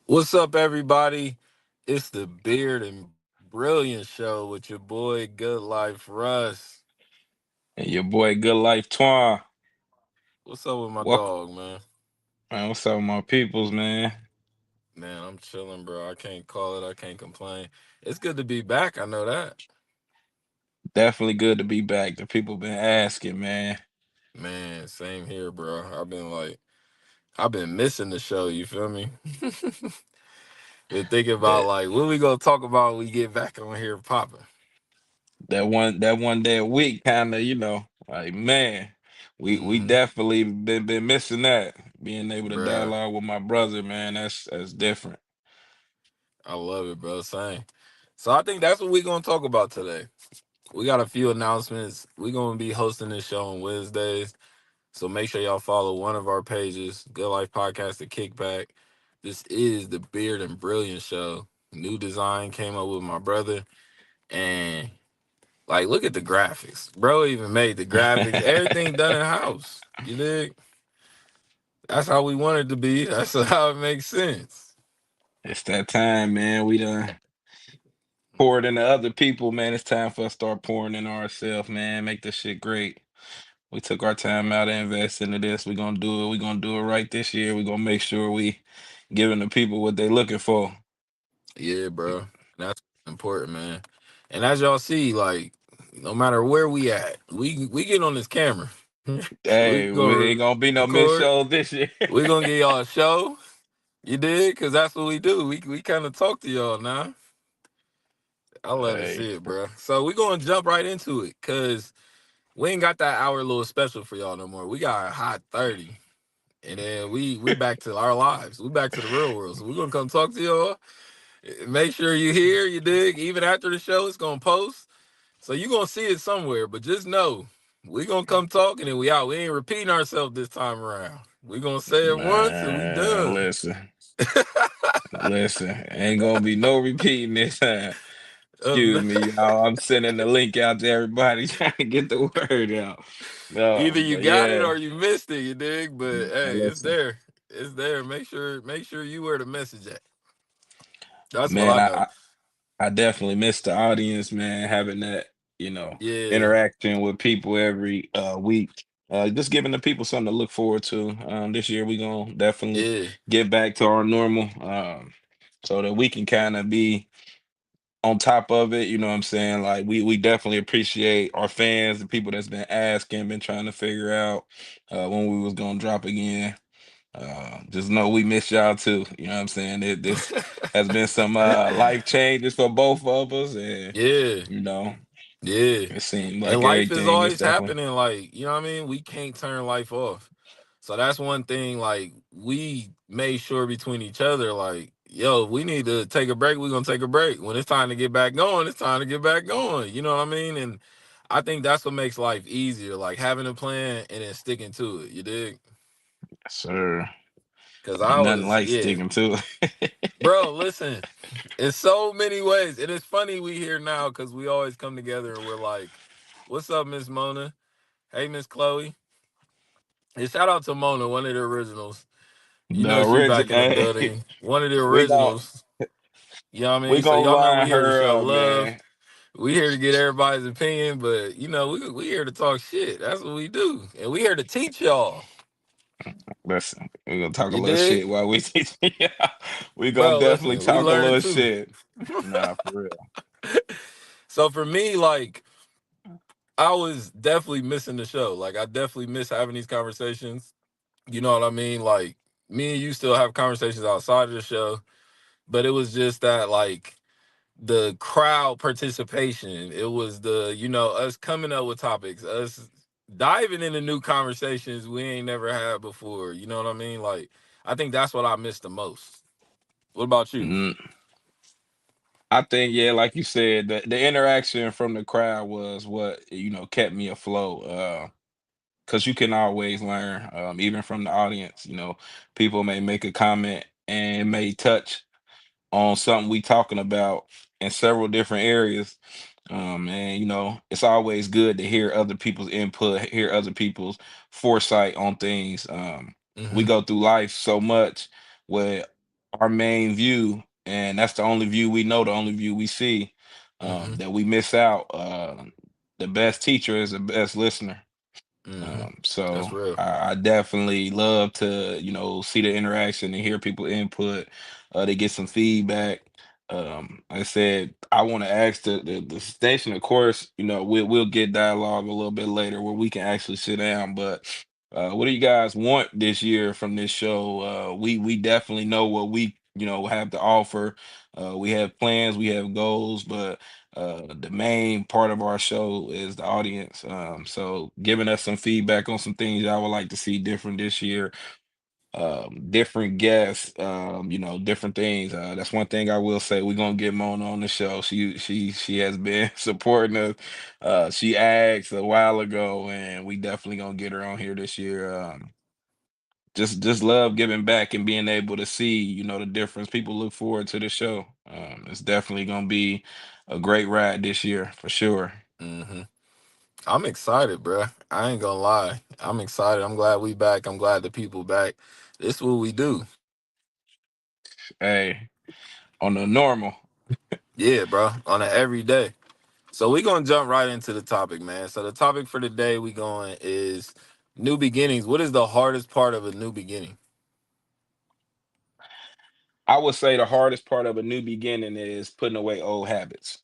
What's up, everybody? It's the Beard and Brilliance Show with your boy Good Life Russ. And your boy Good Life Twan. What's up with my Welcome, dog, man? man. What's up, my peoples, man? Man, I'm chilling, bro. I can't call it. I can't complain. It's good to be back. I know that. Definitely good to be back. The people been asking, man. Man, same here, bro. I've been missing the show. You feel me? Been thinking about That like what we gonna talk about when we get back on here popping, that one day a week, kind of, like man, we hmm definitely been missing that. Being able to bruh. dialogue with my brother, man, that's different. I love it, bro. Same. So I think that's what we're gonna talk about today. We got a few announcements. We're gonna be hosting this show on Wednesdays. So make sure y'all follow one of our pages, Good Life Podcast, the Kickback. This is the Beard and Brilliance Show. New design came up with my brother. And like look at the graphics. Bro even made the graphics. Everything done in house. You dig? That's how we want it to be. That's how it makes sense. It's that time, man. We done poured into other people, man. It's time for us to start pouring into ourselves, man. Make this shit great. We took our time out and invest into this. We're gonna do it. We're gonna do it right this year. We're gonna make sure we giving the people what they looking for. Yeah, bro. That's important, man. And as y'all see, like, no matter where we at, we get on this camera. we Hey, gonna we ain't gonna be no missed record. shows this year. We gonna get y'all a show. You did, cause that's what we do. We kind of talk to y'all now. I love to Hey, see it, bro. So we gonna jump right into it, cause we ain't got that hour little special for y'all no more. We got a hot 30. And then we back to our lives. We back to the real world. So we're gonna come talk to y'all. Make sure you hear, you dig. Even after the show, it's gonna post. So you gonna see it somewhere, but just know we gonna come talking and we out. We ain't repeating ourselves this time around. We gonna say it once and we man, done. listen, ain't gonna be no repeating this time. Excuse Um, me, y'all. I'm sending the link out to everybody trying to get the word out. No, Either you but got it yeah, or you missed it, you dig. But hey, it's listen, there. It's there. Make sure you where the message at. That's what man, I I, know. I I definitely miss the audience, man, having that, Yeah, interaction with people every week. Just giving the people something to look forward to. This year we gonna definitely yeah. get back to our normal, so that we can kind of be on top of it. You know what I'm saying? Like we definitely appreciate our fans, the people that's been asking, been trying to figure out when we was gonna drop again. Just know we miss y'all too. You know what I'm saying? This has been some life changes for both of us, and Yeah, you know, yeah. it seemed And like life is everything is always definitely happening. Like, you know what I mean? We can't turn life off. So that's one thing, like, we made sure between each other, like, yo, we need to take a break. We're gonna take a break. When it's time to get back going, it's time to get back going. You know what I mean? And I think that's what makes life easier, like having a plan and then sticking to it. You dig? sir. Cause Ain't I nothing was, like yeah. sticking to it. Bro, listen, in so many ways. And it's funny we here now because we always come together and we're like, what's up, Miss Mona? Hey, Miss Chloe. And shout out to Mona, one of the originals. You The know she back in the original. building. One of the we gon' originals. You know what I we mean? So gonna y'all know line we here to her show up, love. man. We here to get everybody's opinion, but you know, we here to talk shit. That's what we do. And we here to teach y'all. Listen, we gonna talk a You little dig? shit while we teach you. We gonna Bro, definitely listen, we talk a learning little too. shit. Nah, for real. So for me, like, I was definitely missing the show. Like I definitely miss having these conversations. You know what I mean? Like me and you still have conversations outside of the show, but it was just that like the crowd participation. It was the, us coming up with topics, us diving into new conversations we ain't never had before. You know what I mean? Like I think that's what I missed the most. What about you? Mm, I think, yeah, like you said, the interaction from the crowd was what kept me afloat. Because you can always learn, even from the audience. People may make a comment and it may touch on something we talking about in several different areas. And it's always good to hear other people's input, hear other people's foresight on things. We Hmm. go through life so much where our main view, and that's the only view we know, the only view we see, Mm-hmm. that we miss out. The best teacher is the best listener. Mm-hmm. So That's real. I definitely love to, see the interaction and hear people input, to get some feedback. Like I said, I want to ask the station, of course, we'll get dialogue a little bit later where we can actually sit down. But what do you guys want this year from this show? We definitely know what we, have to offer. We have plans, we have goals, but the main part of our show is the audience. So giving us some feedback on some things I would like to see different this year, different guests, different things. That's one thing I will say. We're gonna get Mona on the show. She has been supporting us. She asked a while ago, and we definitely gonna get her on here this year. Just love giving back and being able to see, the difference. People look forward to the show. It's definitely gonna be a great ride this year for sure. Mm-hmm. I'm excited, bruh. I ain't gonna lie. I'm excited. I'm glad we back. I'm glad the people back. This what we do. Hey, on the normal. Yeah, bro. On an everyday. So we gonna jump right into the topic, man. So the topic for the day we going is new beginnings. What is the hardest part of a new beginning? I would say the hardest part of a new beginning is putting away old habits.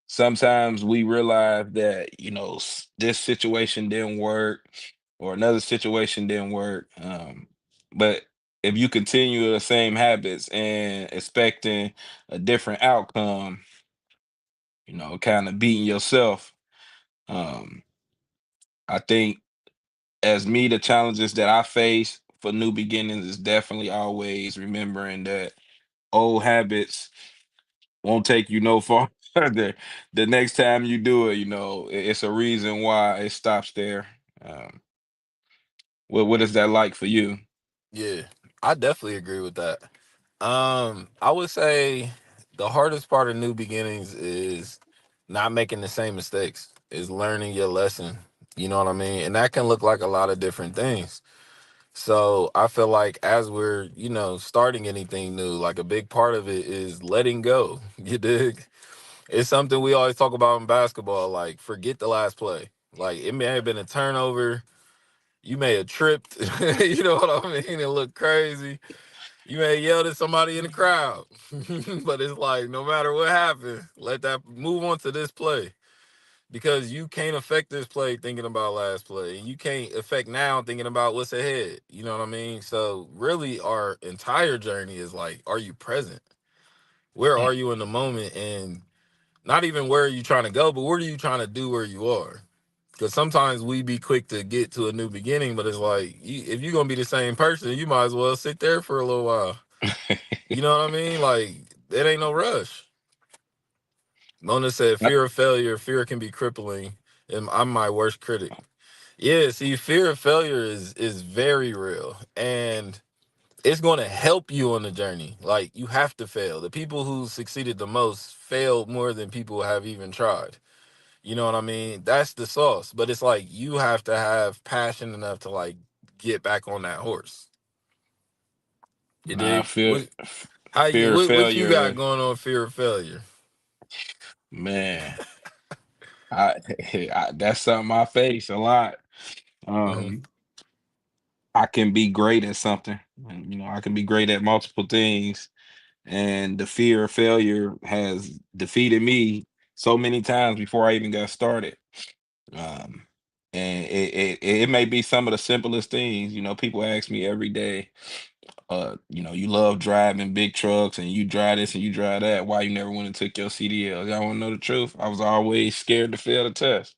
Sometimes we realize that, this situation didn't work or another situation didn't work. But if you continue the same habits and expecting a different outcome, kind of beating yourself. Um, I think as me, the challenges that I face for new beginnings is definitely always remembering that old habits won't take you no farther. The next time you do it, it's a reason why it stops there. Um, what is that like for you? Yeah, I definitely agree with that. I would say the hardest part of new beginnings is not making the same mistakes, is learning your lesson. You know what I mean? And that can look like a lot of different things. So I feel like as we're, starting anything new, like a big part of it is letting go. You dig? It's something we always talk about in basketball, like forget the last play. Like it may have been a turnover, you may have tripped, you know what I mean? It looked crazy. You may have yelled at somebody in the crowd. But it's like no matter what happened, let that move on to this play. Because you can't affect this play thinking about last play. And you can't affect now thinking about what's ahead. You know what I mean? So really our entire journey is like, are you present? Where Mm. are you in the moment? And not even where are you trying to go, but what are you trying to do where you are? Because sometimes we be quick to get to a new beginning, but it's like if you're gonna be the same person, you might as well sit there for a little while. You know what I mean? Like it ain't no rush. Mona said, I- "Fear of failure, fear can be crippling, and I'm my worst critic." Yeah, see, fear of failure is very real, and it's going to help you on the journey. Like you have to fail. The people who succeeded the most failed more than people have even tried. You know what I mean? That's the sauce. But it's like you have to have passion enough to like get back on that horse. You nah, dig? How you fear of what you got failure, going on fear of failure? man. I, that's something I face a lot. Hmm. Um, I can be great at something, and, I can be great at multiple things, and the fear of failure has defeated me so many times before I even got started. Um, and it may be some of the simplest things. People ask me every day, you love driving big trucks and you drive this and you drive that. Why you never went and took your CDLs? Y'all want to know the truth? I was always scared to fail the test.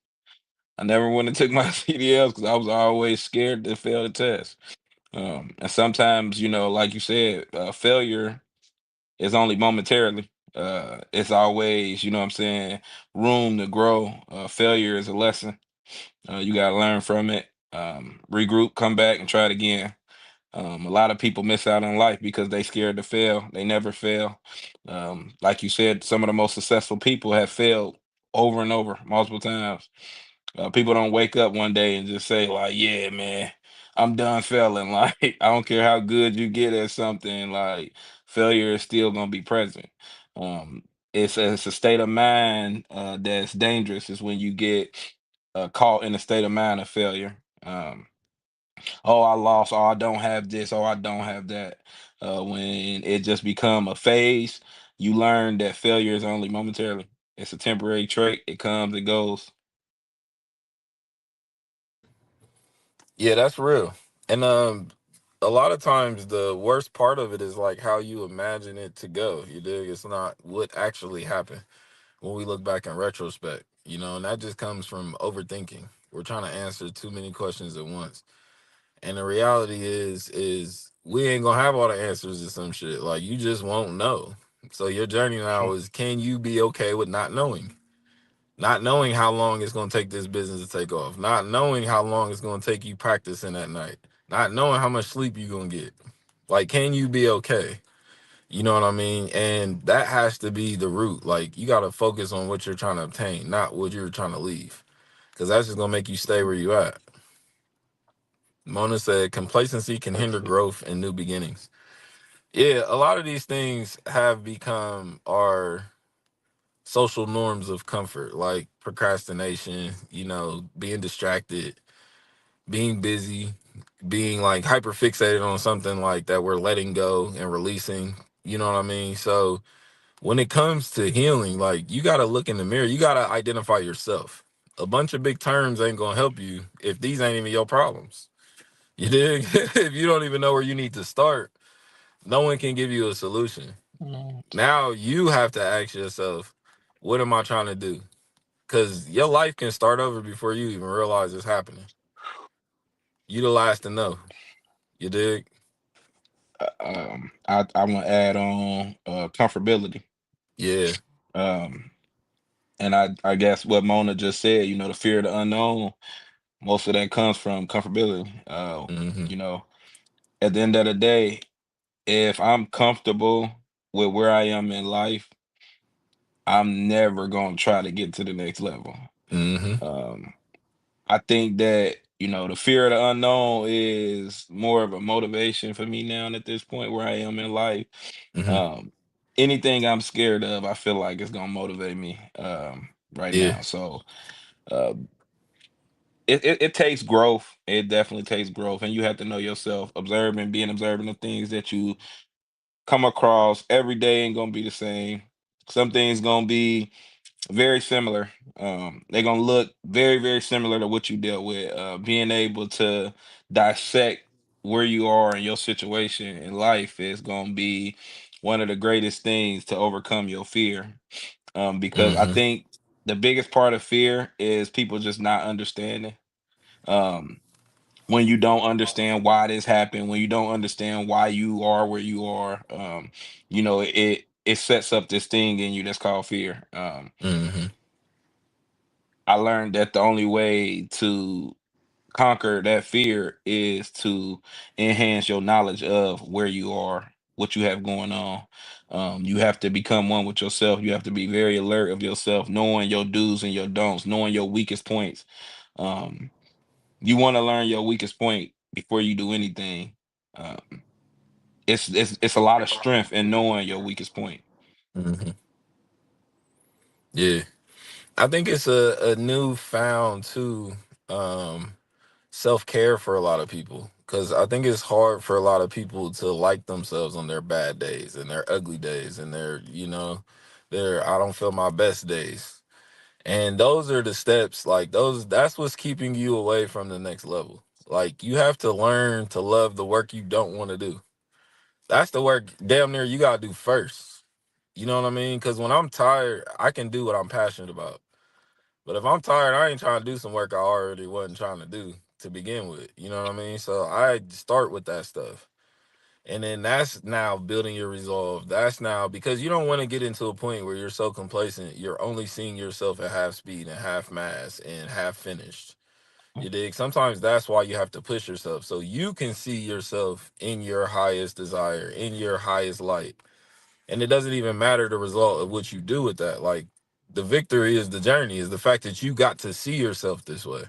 I never went and took my CDLs because I was always scared to fail the test. And sometimes, like you said, failure is only momentarily. It's always, what I'm saying, room to grow. Failure is a lesson. You got to learn from it, regroup, come back, and try it again. A lot of people miss out on life because they scared to fail. They never fail. Like you said, some of the most successful people have failed over and over, multiple times. People don't wake up one day and just say like, "Yeah, man, I'm done failing. Like I don't care how good you get at something, like failure is still gonna be present. Um, it's a state of mind that's dangerous. Is when you get caught in a state of mind of failure. Oh, I lost. Oh, I don't have this. Oh, I don't have that. When it just become a phase, you learn that failure is only momentarily. It's a temporary trait. It comes, it goes. Yeah, that's real. And a lot of times the worst part of it is like how you imagine it to go. You dig? It's not what actually happened when we look back in retrospect, you know, and that just comes from overthinking. We're trying to answer too many questions at once. And the reality is we ain't gonna have all the answers to some shit. Like you just won't know. So your journey now is, can you be okay with not knowing? Not knowing how long it's going to take this business to take off, not knowing how long it's going to take you practicing at night, not knowing how much sleep you're going to get. Like, can you be okay? You know what I mean? And that has to be the root. Like, you got to focus on what you're trying to obtain, not what you're trying to leave, because that's just going to make you stay where you at. Mona said complacency can hinder growth and new beginnings. Yeah, a lot of these things have become our social norms of comfort, like procrastination, you know, being distracted, being busy, being like hyper fixated on something like that we're letting go and releasing. You know what I mean? So when it comes to healing, like you got to look in the mirror, you got to identify yourself. A bunch of big terms ain't going to help you if these ain't even your problems. You dig? If you don't even know where you need to start, no one can give you a solution. Mm. Now you have to ask yourself, what am I trying to do? Because your life can start over before you even realize it's happening. You the last to know. You dig? I want to add on comfortability. Yeah. Um, and I guess what Mona just said, the fear of the unknown, most of that comes from comfortability. Mm-hmm. You know, at the end of the day, if I'm comfortable with where I am in life, I'm never going to try to get to the next level. Mm-hmm. Um, I think that, the fear of the unknown is more of a motivation for me now at this point where I am in life. Mm-hmm. Um, Anything I'm scared of, I feel like it's gonna motivate me right Yeah. now. So uh, it takes growth. It definitely takes growth, and you have to know yourself. Being observing the things that you come across every day ain't gonna be the same. Some things gonna be very similar. They're gonna look very, very similar to what you dealt with. Being able to dissect where you are in your situation in life is gonna be one of the greatest things to overcome your fear. Because I Mm-hmm. think the biggest part of fear is people just not understanding. Um, when you don't understand why this happened, when you don't understand why you are where you are, it sets up this thing in you that's called fear. Mm-hmm. I learned that the only way to conquer that fear is to enhance your knowledge of where you are, what you have going on. You have to become one with yourself. You have to be very alert of yourself, knowing your do's and your don'ts, knowing your weakest points. Um, you want to learn your weakest point before you do anything. Um, it's a lot of strength in knowing your weakest point. Mm-hmm. Yeah. I think it's a new found too, um, self-care for a lot of people. Cause I think it's hard for a lot of people to like themselves on their bad days and their ugly days and their, you know, their I don't feel my best days. And those are the steps, like those, that's what's keeping you away from the next level. Like you have to learn to love the work you don't want to do. That's the work damn near you gotta do first. You know what I mean? Because when I'm tired, I can do what I'm passionate about. But if I'm tired, I ain't trying to do some work I already wasn't trying to do to begin with. You know what I mean? So I start with that stuff. And then that's now building your resolve. That's now because you don't want to get into a point where you're so complacent, you're only seeing yourself at half speed and half mass and half finished. You dig? Sometimes that's why you have to push yourself so you can see yourself in your highest desire, in your highest light. And it doesn't even matter the result of what you do with that. Like the victory is the journey, is the fact that you got to see yourself this way.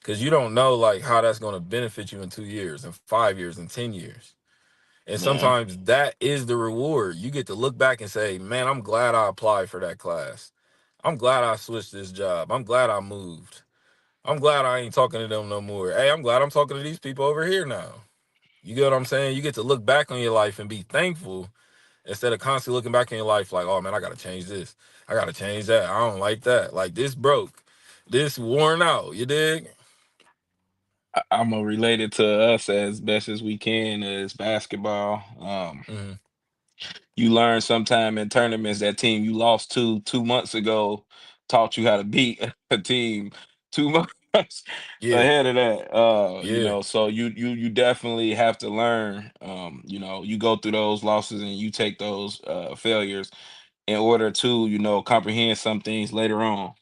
because you don't know like how that's going to benefit you in 2 years and 5 years and 10 years. And Yeah. sometimes that is the reward. You get to look back and say, man, I'm glad I applied for that class. I'm glad I switched this job. I'm glad I moved. I'm glad I ain't talking to them no more. Hey, I'm glad I'm talking to these people over here now. You get what I'm saying? You get to look back on your life and be thankful instead of constantly looking back in your life like, oh man, I gotta change this. I gotta change that. I don't like that. Like this broke. This worn out. You dig? I'm gonna relate it to us as best as we can as basketball. Mm-hmm. You learn sometime in tournaments that team you lost to 2 months ago taught you how to beat a team 2 months Yeah. ahead of that. Yeah. So you definitely have to learn. You go through those losses and you take those failures in order to, comprehend some things later on.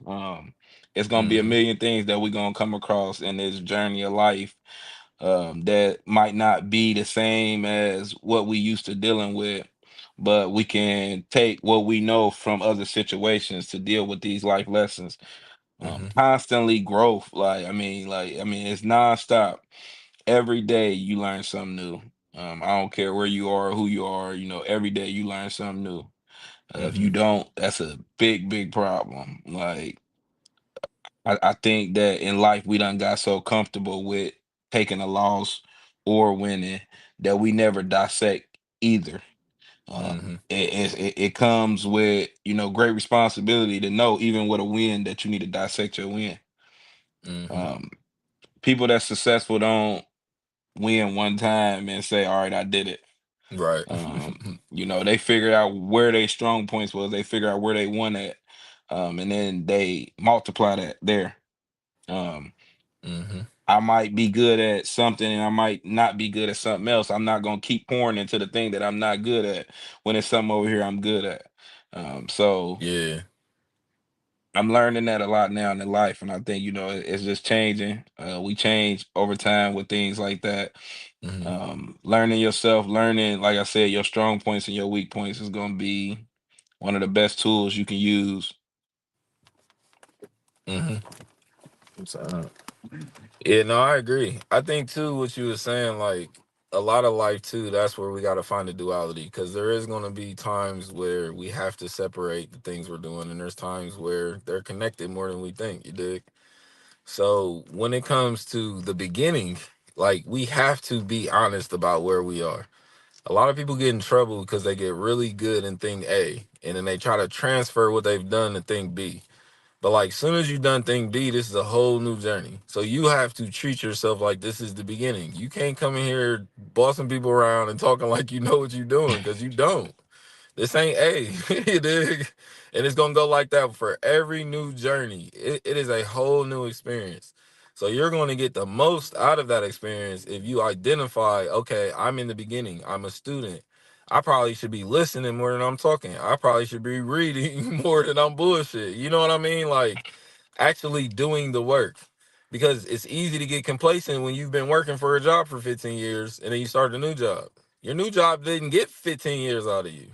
It's gonna be a Mm-hmm. million things that we're gonna come across in this journey of life that might not be the same as what we used to dealing with, but we can take what we know from other situations to deal with these life lessons. Mm-hmm. Constantly growth, like I mean, it's nonstop. Every day you learn something new. I don't care where you are, who you are. Every day you learn something new. If Mm-hmm. you don't, that's a big, big problem. Like I think that in life we done got so comfortable with taking a loss or winning that we never dissect either. Mm-hmm. It comes with great responsibility to know even with a win that you need to dissect your win. Mm-hmm. Um, People that's successful don't win one time and say, "All right, I did it." Right. They figured out where their strong points was. They figure out where they won at, and then they multiply that there. Um, Mm-hmm. I might be good at something and I might not be good at something else. I'm not gonna keep pouring into the thing that I'm not good at when it's something over here I'm good at. So Yeah. I'm learning that a lot now in life, and I think it's just changing. We change over time with things like that. Mm-hmm. Learning yourself, learning, like I said, your strong points and your weak points is gonna be one of the best tools you can use. Mm-hmm. Yeah, no, I agree. I think too what you were saying, like a lot of life too, that's where we gotta find the duality. Cause there is gonna be times where we have to separate the things we're doing, and there's times where they're connected more than we think, you dig? So when it comes to the beginning, like we have to be honest about where we are. A lot of people get in trouble because they get really good in thing A and then they try to transfer what they've done to thing B. But like soon as you done thing B, this is a whole new journey. So you have to treat yourself like this is the beginning. You can't come in here bossing people around and talking like you know what you're doing because you don't. This ain't A. You dig? And it's gonna go like that for every new journey. It is a whole new experience. So you're going to get the most out of that experience if you identify, okay, I'm in the beginning. I'm a student. I probably should be listening more than I'm talking. I probably should be reading more than I'm bullshit. You know what I mean? Like actually doing the work. Because it's easy to get complacent when you've been working for a job for 15 years and then you start a new job. Your new job didn't get 15 years out of you.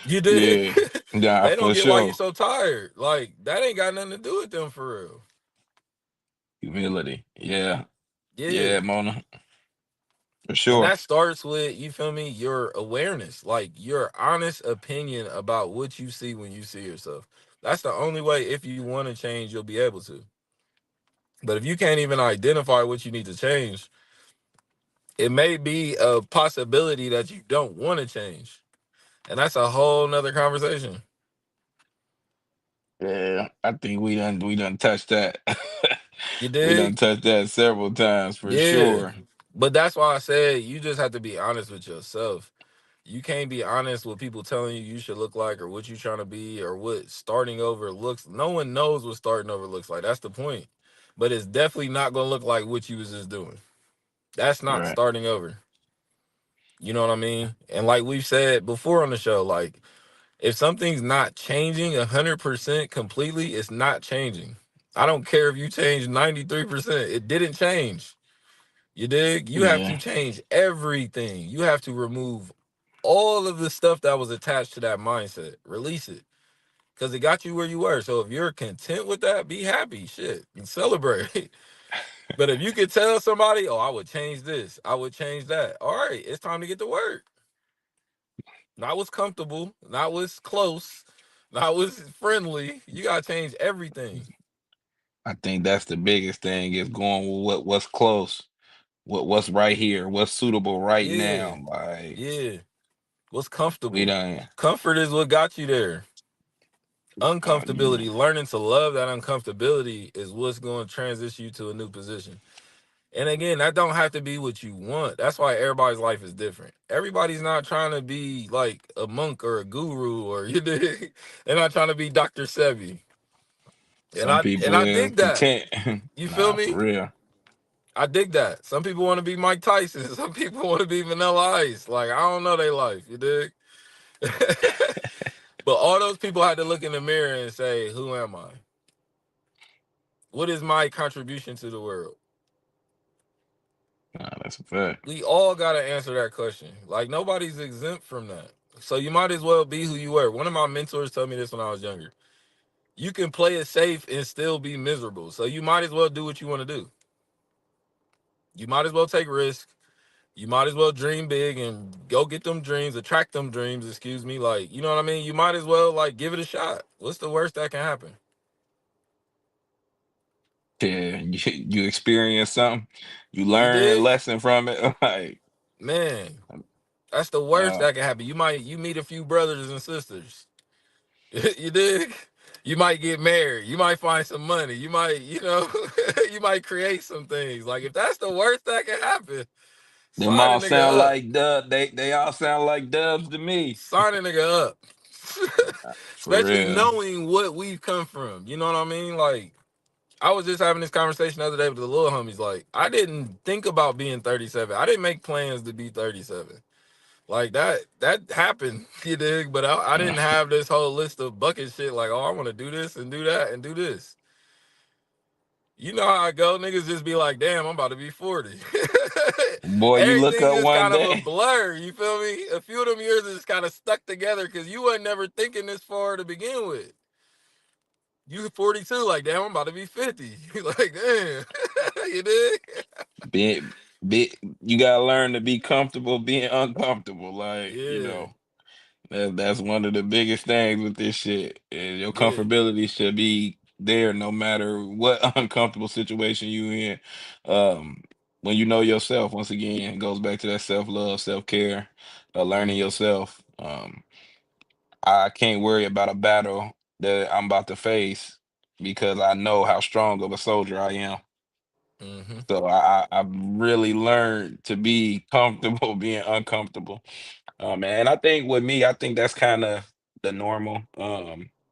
You dig? Yeah, yeah, They don't for get why you sure. so tired. Like that ain't got nothing to do with them for real. Humility. Yeah, Yeah. yeah, Mona, for And sure. that starts with, you feel me, your awareness, like your honest opinion about what you see when you see yourself. That's the only way, if you want to change, you'll be able to. But if you can't even identify what you need to change, it may be a possibility that you don't want to change. And that's a whole nother conversation. Yeah, I think we done touched that. You We done dig? touched that several times for Yeah. sure. But that's why I said you just have to be honest with yourself. You can't be honest with people telling you should look like or what you're trying to be or what starting over looks. No one knows what starting over looks like. That's the point. But it's definitely not going to look like what you was just doing. That's not Right. starting over. You know what I mean? And like we've said before on the show, like if something's not changing 100% completely, it's not changing. I don't care if you change 93%. It didn't change. You dig? You have to Yeah. change everything. You have to remove all of the stuff that was attached to that mindset. Release it. because it got you where you were. So if you're content with that, be happy, shit, and celebrate. But if you could tell somebody, oh, I would change this, I would change that. All right, it's time to get to work. Not what's comfortable, not what's close, not what's friendly. You gotta change everything. I think that's the biggest thing is going with what's close, what's right here, what's suitable right Yeah, now. Like yeah. What's we comfortable? don't, Comfort is what got you there. you know, Uncomfortability, learning to love that uncomfortability is what's going to transition you to a new position. And again, that don't have to be what you want. That's why everybody's life is different. Everybody's not trying to be like a monk or a guru or you dig. They're not trying to be Dr. Sebi. And some I people is dig that. content. You feel Nah, for me? real. I dig that. Some people want to be Mike Tyson. Some people want to be Vanilla Ice. Like I don't know their life. You dig? But all those people had to look in the mirror and say, "Who am I? What is my contribution to the world?" Nah, that's a fact. We all got to answer that question. Like nobody's exempt from that. So you might as well be who you were. One of my mentors told me this when I was younger. You can play it safe and still be miserable. So you might as well do what you want to do. You might as well take risks. You might as well dream big and go get them dreams, attract them dreams, excuse me. Like, you know what I mean? You might as well like give it a shot. What's the worst that can happen? Yeah, you experience something, you You learn a dig? lesson from it. Like, Man, that's the worst uh, that can happen. You meet a few brothers and sisters. You dig? You might get married. You might find some money. You might, you might create some things. Like if that's the worst that can happen, them sign a all sound nigga up. like they all sound like dubs to me. Sign a nigga up. For Especially real. knowing what we've come from. You know what I mean? Like I was just having this conversation the other day with the little homies. Like I didn't think about being 37. I didn't make plans to be 37. Like that happened, you dig? But I Uh, didn't have this whole list of bucket shit. Like, oh, I want to do this and do that and do this. You know how I go. Niggas just be like, damn, I'm about to be 40. Boy, you look Everything up is one kind of a day. blur. You feel me? A few of them years is kind of stuck together because you wasn't never thinking this far to begin with. You 42, like, damn, I'm about to be 50. Like, damn. You dig? Be, you gotta learn to be comfortable being uncomfortable. Like, Yeah, that's one of the biggest things with this shit. And your yeah. comfortability should be there no matter what uncomfortable situation you in. When you know yourself, once again, it goes back to that self-love, self-care, learning Mm-hmm. yourself. I can't worry about a battle that I'm about to face because I know how strong of a soldier I am. Mm-hmm. So I've really learned to be comfortable being uncomfortable. And I think with me, I think that's kind of the normal.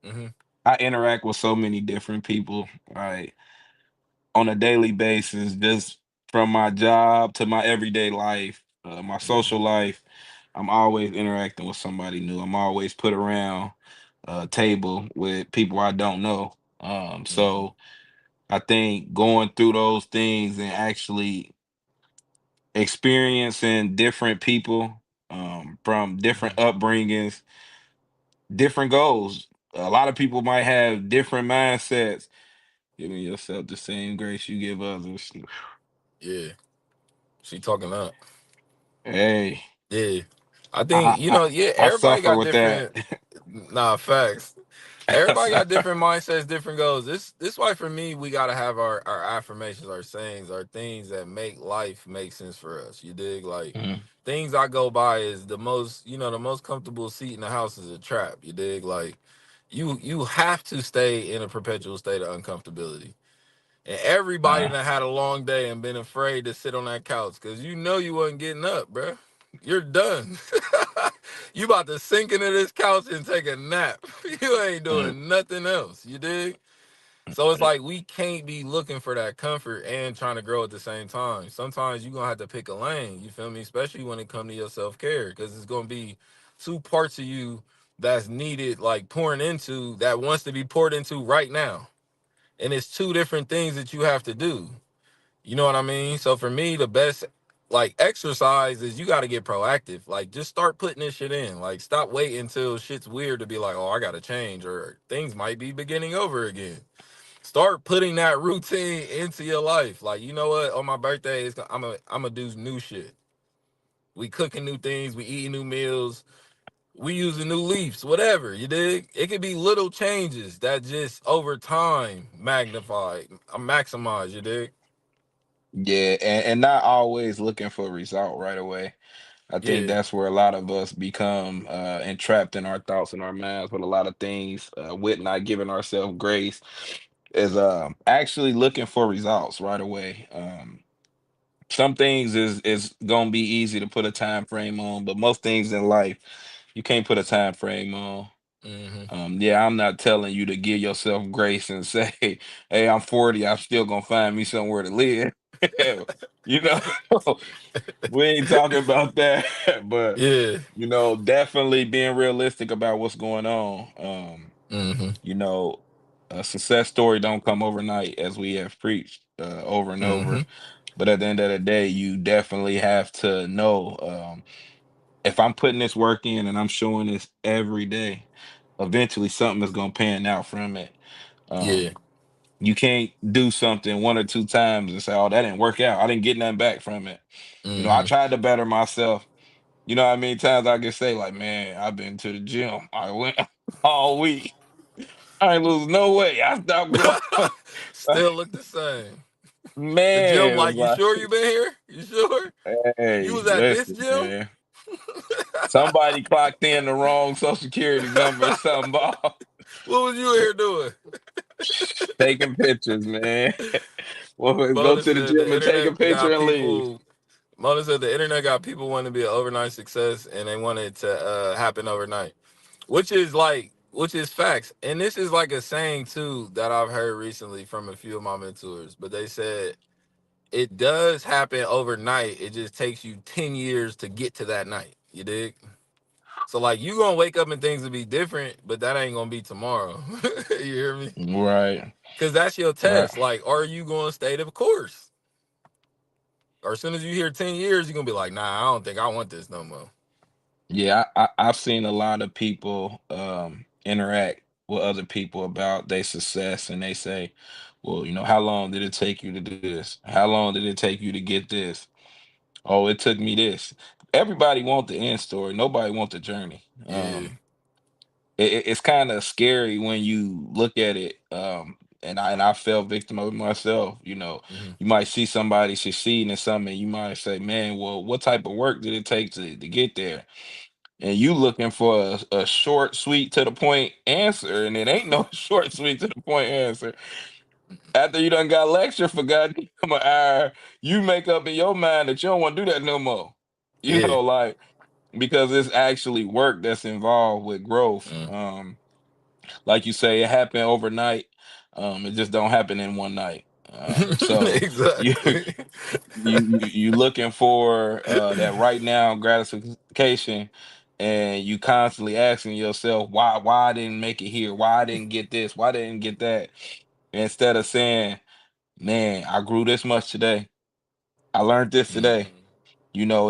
Mm-hmm. I interact with so many different people, right, on a daily basis, just from my job to my everyday life, my Mm-hmm. social life. I'm always interacting with somebody new. I'm always put around a table with people I don't know. Mm-hmm. So I think going through those things and actually experiencing different people from different Mm-hmm. upbringings, different goals. A lot of people might have different mindsets. Giving yourself the same grace you give others. Yeah. She talking up. Hey, Yeah. I think, I I, yeah, I everybody suffer got with that. different facts. Everybody got different mindsets, different goals. This why for me we gotta have our affirmations, our sayings, our things that make life make sense for us. You dig? Like Mhm. things I go by is the most comfortable seat in the house is a trap. You dig? Like you have to stay in a perpetual state of uncomfortability. And everybody Uh, that had a long day and been afraid to sit on that couch because you know you wasn't getting up, bruh. You're done. You about to sink into this couch and take a nap. You ain't mm, doing nothing else. You dig? So it's like we can't be looking for that comfort and trying to grow at the same time. Sometimes you're gonna have to pick a lane, you feel me? Especially when it comes to your self-care, because it's gonna be two parts of you that's needed, like pouring into, that wants to be poured into right now. And it's two different things that you have to do. You know what I mean? So for me, the best. like exercise is you got to get proactive. Like just start putting this shit in. Like stop waiting until shit's weird to be like, oh, I got to change or things might be beginning over again. Start putting that routine into your life. Like you know what? On my birthday, I'm gonna do new shit. We cooking new things. We eating new meals. We using new leaves. Whatever you dig. It could be little changes that just over time magnify, maximize. You dig? Yeah, and not always looking for a result right away. I think Yeah. that's where a lot of us become entrapped in our thoughts and our minds with a lot of things, with not giving ourselves grace, is actually looking for results right away. Some things is gonna be easy to put a time frame on, but most things in life you can't put a time frame on. Mm-hmm. Yeah, I'm not telling you to give yourself grace and say, "Hey, I'm 40. I'm still gonna find me somewhere to live." You know, we ain't talking about that, but Yeah. definitely being realistic about what's going on. Mm-hmm. You know, a success story don't come overnight, as we have preached over and Mm-hmm. over. But at the end of the day, you definitely have to know, if I'm putting this work in and I'm showing this every day, eventually something is gonna pan out from it. Yeah. Um, you can't do something one or two times and say, "Oh, that didn't work out. I didn't get nothing back from it." I Mm-hmm. tried to better myself. You know how many times I can say, like, "Man, I've been to the gym. I went all week. I ain't lose no weight. I stopped going." Still look the same. The gym, Man, like, you like, sure you been here? You sure? You hey, was at this listen, gym? man. Somebody clocked in the wrong social security number or something. What was you here doing? Taking pictures, man. Well, go Mona to the said gym the and take a internet picture got and leave. people. Mona said the internet got people wanting to be an overnight success, and they want it to happen overnight, which is facts. And this is like a saying too that I've heard recently from a few of my mentors. But they said it does happen overnight. It just takes you 10 years to get to that night. You dig? So like you gonna wake up and things will be different, but that ain't gonna be tomorrow. You hear me? Right, Because that's your right. test. Like, are you gonna stay the course? Or as soon as you hear 10 years, you're gonna be like, nah, I don't think I want this no more. Yeah, I've seen a lot of people interact with other people about their success, and they say, "Well, how long did it take you to do this? How long did it take you to get this? Oh, it took me this." Everybody wants the end story. Nobody wants the journey. Yeah. It's kind of scary when you look at it. And I fell victim of it myself. Hmm. You might see somebody succeeding in something, and you might say, "Man, well, what type of work did it take to get there?" And you looking for a short, sweet, to the point answer, and it ain't no short, sweet, to the point answer. After you done got lecture for goddamn an hour, you make up in your mind that you don't want to do that no more. Yeah. Like, because it's actually work that's involved with growth. Mm. Like you say, it happened overnight. It just don't happen in one night. So you Exactly. you looking for that right now gratification, and you constantly asking yourself, why I didn't make it here, why I didn't get this, why I didn't get that, instead of saying, "Man, I grew this much today, I learned this today." Hmm.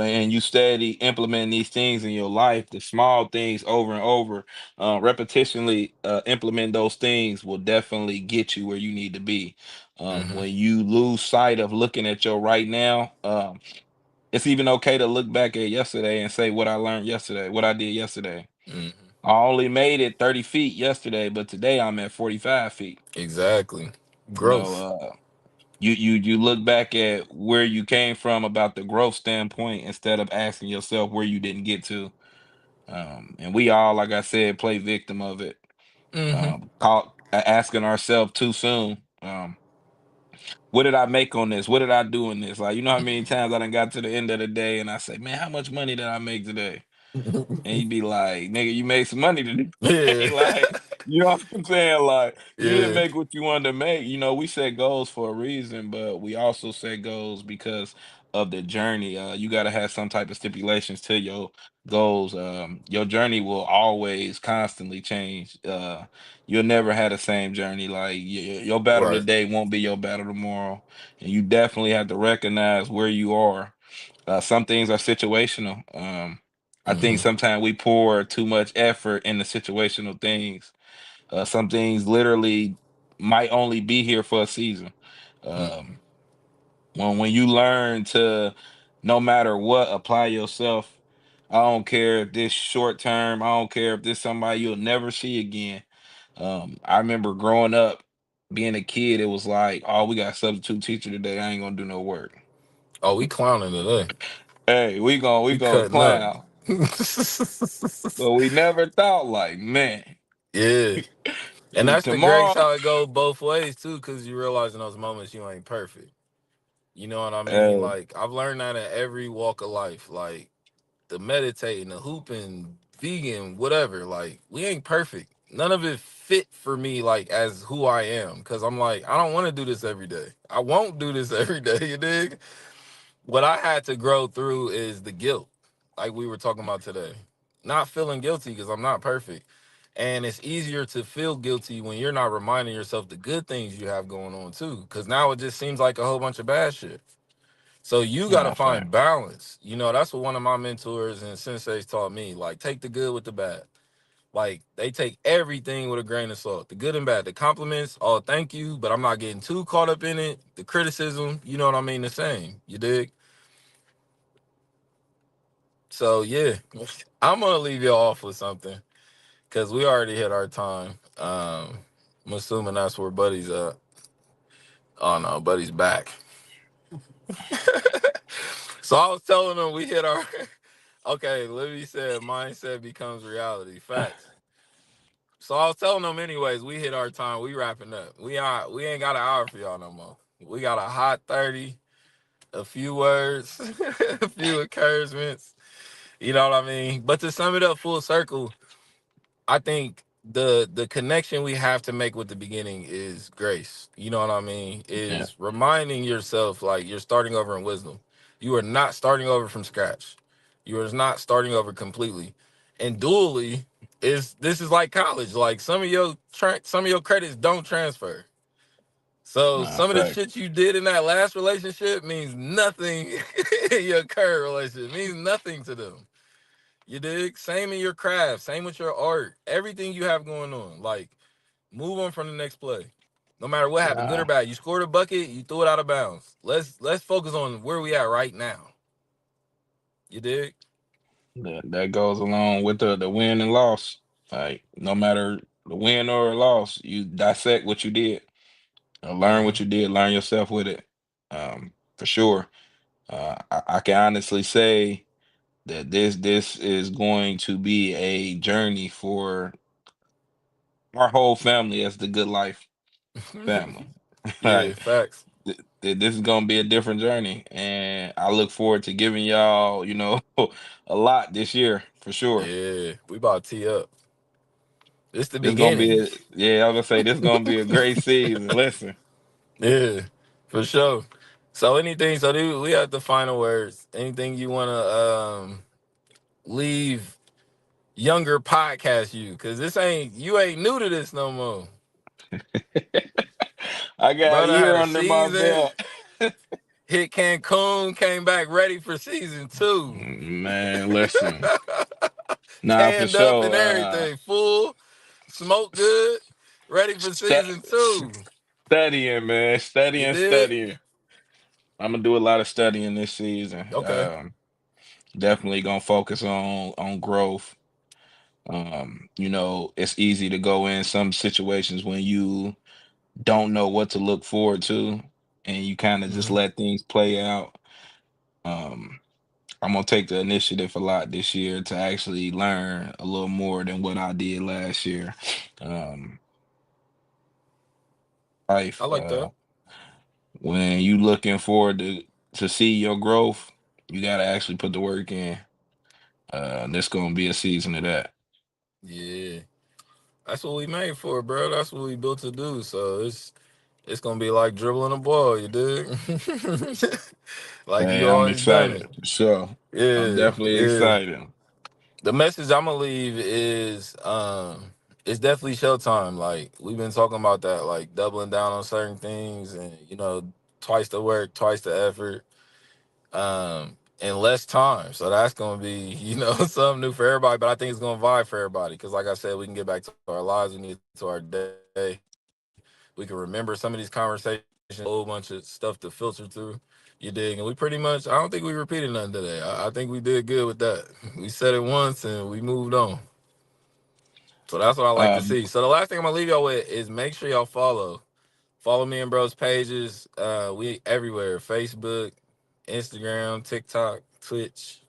And you steady implementing these things in your life, the small things over and over, repetitionally implement those things will definitely get you where you need to be. Hmm. When you lose sight of looking at your right now, it's even okay to look back at yesterday and say, what I learned yesterday, what I did yesterday. Hmm. I only made it 30 feet yesterday, but today I'm at 45 feet. Exactly. You know, Growth. you look back at where you came from about the growth standpoint instead of asking yourself where you didn't get to. And we all, like I said, play victim of it. Hmm. Asking ourselves too soon. What did I make on this? What did I do in this? Like, you know how many times I done got to the end of the day and I say, "Man, how much money did I make today?" And you'd be like, "Nigga, you made some money today." Yeah. Like, you know what I'm saying? Like, you didn't Yeah. make what you wanted to make. We set goals for a reason, but we also set goals because of the journey. You got to have some type of stipulations to your goals. Your journey will always constantly change. You'll never have the same journey. Like, your battle Right. today won't be your battle tomorrow, and you definitely have to recognize where you are, Some things are situational. I think Hmm. sometimes we pour too much effort into situational things. Some things literally might only be here for a season. Um, when you learn to, no matter what, apply yourself. I don't care if this short term. I don't care if this somebody you'll never see again. I remember growing up, being a kid. It was like, oh, we got a substitute teacher today. I ain't gonna do no work. Oh, we clowning today. Hey, we We gonna cutting up. clown. But we never thought like, man, Yeah. And that's the grace tomorrow. how it goes both ways too, because you realize in those moments you ain't perfect. You know what I mean? Hey, Like I've learned that in every walk of life. Like the meditating, the hooping, vegan, whatever. Like we ain't perfect. None of it fit for me like as who I am. Cause I'm like, I don't want to do this every day. I won't do this every day, you dig? What I had to grow through is the guilt, like we were talking about today. Not feeling guilty because I'm not perfect. And it's easier to feel guilty when you're not reminding yourself the good things you have going on too. Cause now it just seems like a whole bunch of bad shit. So you got to nah, find fact. balance. You know, that's what one of my mentors and senseis taught me. Like, take the good with the bad. Like, they take everything with a grain of salt, the good and bad, the compliments. Oh, thank you, but I'm not getting too caught up in it. The criticism, you know what I mean? The same. You dig? So yeah, I'm gonna leave you off with something because we already hit our time. I'm assuming that's where Buddy's at. Oh no, Buddy's back. So I was telling him we hit our okay, Libby said mindset becomes reality. Facts. So I was telling them anyways, we hit our time. We wrapping up. We ain't got an hour for y'all no more. We got a hot 30, a few words, a few encouragements. You know what I mean? But to sum it up full circle, I think the connection we have to make with the beginning is grace. You know what I mean? Yeah, Is reminding yourself like you're starting over in wisdom. You are not starting over from scratch. You are not starting over completely. And dually is this is like college. Like some of your credits don't transfer. So nah, some of the fact. shit you did in that last relationship means nothing in your current relationship. It means nothing to them. You dig? Same in your craft, same with your art, everything you have going on. Like, move on from the next play. No matter what happened, good or Nah, bad. You scored a bucket, you threw it out of bounds. Let's focus on where we at right now. You dig? that goes along with the win and loss. Like, no matter the win or loss, you dissect what you did, learn Mm-hmm. what you did, learn yourself with it. For sure. I can honestly say that this is going to be a journey for our whole family as the Good Life family. Yeah, Like, facts. this is gonna be a different journey, and I look forward to giving y'all, a lot this year for sure. Yeah, we about to tee up. It's the This gonna beginning. be yeah, I was gonna say this gonna be a great season. Listen, Yeah, for sure. So anything, so we have the final words. Anything you wanna leave younger podcast you? Cause this ain't you ain't new to this no more. I got a Brother had year a under my season, belt. hit Cancun, came back ready for season two. Man, listen, nah, for Tanned up sure. and everything, full, smoke good, ready for Stu- season two. studying, man, You studying, dig? studying. I'm gonna do a lot of studying this season. Okay. Definitely gonna focus on growth. It's easy to go in some situations when you don't know what to look forward to, and you kind of just Hmm. let things play out. Um, I'm gonna take the initiative a lot this year to actually learn a little more than what I did last year. Um, I life, like that. when you looking forward to see your growth, you gotta actually put the work in. There's gonna be a season of that. Yeah. That's what we made for, bro. That's what we built to do. So it's gonna be like dribbling a ball, you dig? Like Hey, you I'm always done excited it. for sure. I'm Yeah, definitely yeah. excited. The message I'm gonna leave is it's definitely showtime. Like we've been talking about that, like doubling down on certain things and twice the work, twice the effort. in less time. So that's gonna be, something new for everybody. But I think it's gonna vibe for everybody because, like I said, we can get back to our lives. We can get to our day. We can remember some of these conversations. A whole bunch of stuff to filter through. You dig? And we pretty much, I don't think we repeated nothing today. I think we did good with that. We said it once and we moved on. So that's what I like to Um, see. So the last thing I'm gonna leave y'all with is make sure y'all follow. Follow me and bros pages. We everywhere. Facebook, Instagram, TikTok, Twitch,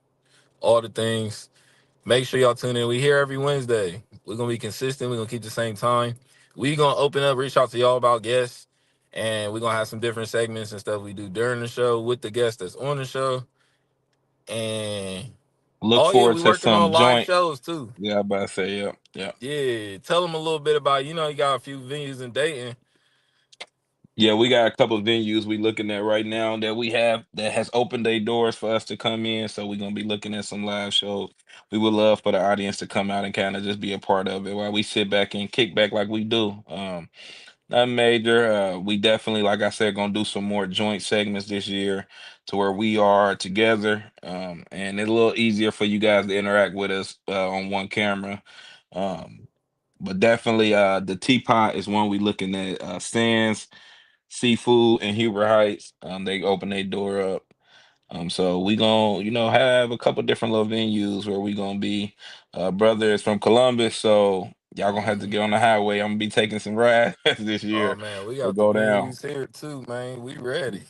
all the things. Make sure y'all tune in. We here every Wednesday. We're gonna be consistent. We're gonna keep the same time. We gonna open up, reach out to y'all about guests, and we're gonna have some different segments and stuff we do during the show with the guests that's on the show. And look oh yeah, forward we to working on some live joint. shows too. Yeah, I about to say, yeah, yeah. Yeah, tell them a little bit about, you got a few venues in Dayton. Yeah, we got a couple of venues we looking at right now that we have that has opened their doors for us to come in. So we're gonna be looking at some live shows. We would love for the audience to come out and kind of just be a part of it while we sit back and kick back like we do. Nothing major. We definitely, like I said, gonna do some more joint segments this year to where we are together. And it's a little easier for you guys to interact with us on one camera. Um, but definitely the teapot is one we looking at. Sands Seafood in Huber Heights. They open their door up. So we gonna, have a couple different little venues where we gonna be. Brother is from Columbus, so y'all gonna have to Hmm. get on the highway. I'm gonna be taking some rides this Oh year man, we to got the go down. venues here too, man. We ready.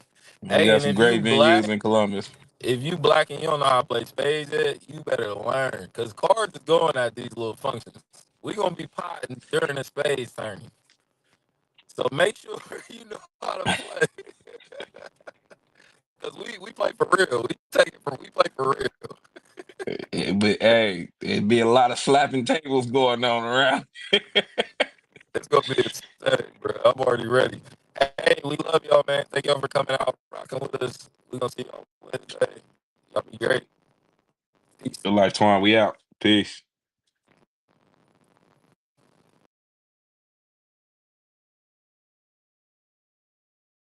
We Hey, got and some if you great venues black, in Columbus. and you don't know how to play spades yet, you better learn. Cause cards is going at these little functions. We gonna be potting during the spades tourney. So make sure you know how to play. Cause we play for real. We play for real. But hey, it'd be a lot of slapping tables going on around. It's gonna be insane, bro. I'm already ready. Hey, we love y'all, man. Thank y'all for coming out, rocking with us. We gonna see y'all Wednesday. Y'all be great. Peace. Like Twan, we out. Peace.